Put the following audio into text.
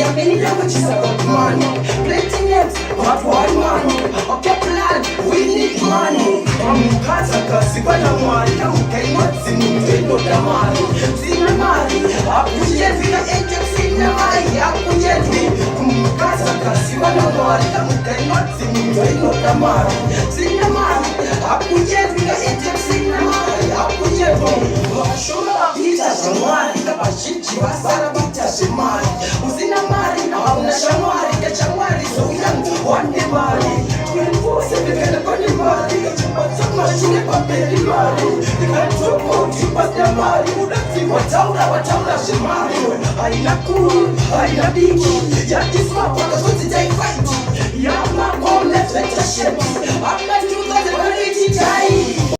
have many languages about money. Plenty names, but why money? Okay, plan, we need money. Kaza kasi bana mwari, kainotsi mutendo damari. Sina mari, akujevi na ejem sina mari, akujevi. Kaza kasi bana mwari, kainotsi mutendo damari. Sina mari, akujevi na ejem sina mari, akujevi. Shura bita shamari, kapashichi basara bita shimari. Usina mari, hauna shamari, kachamari, so young, one day mari. 24/7 kana kwenye mari, machine papeli mari. Nikatopo tipata mari, udati wataula shimari. Haina cool, haina diki, ya kisma paka zote jai fight. Ya makwa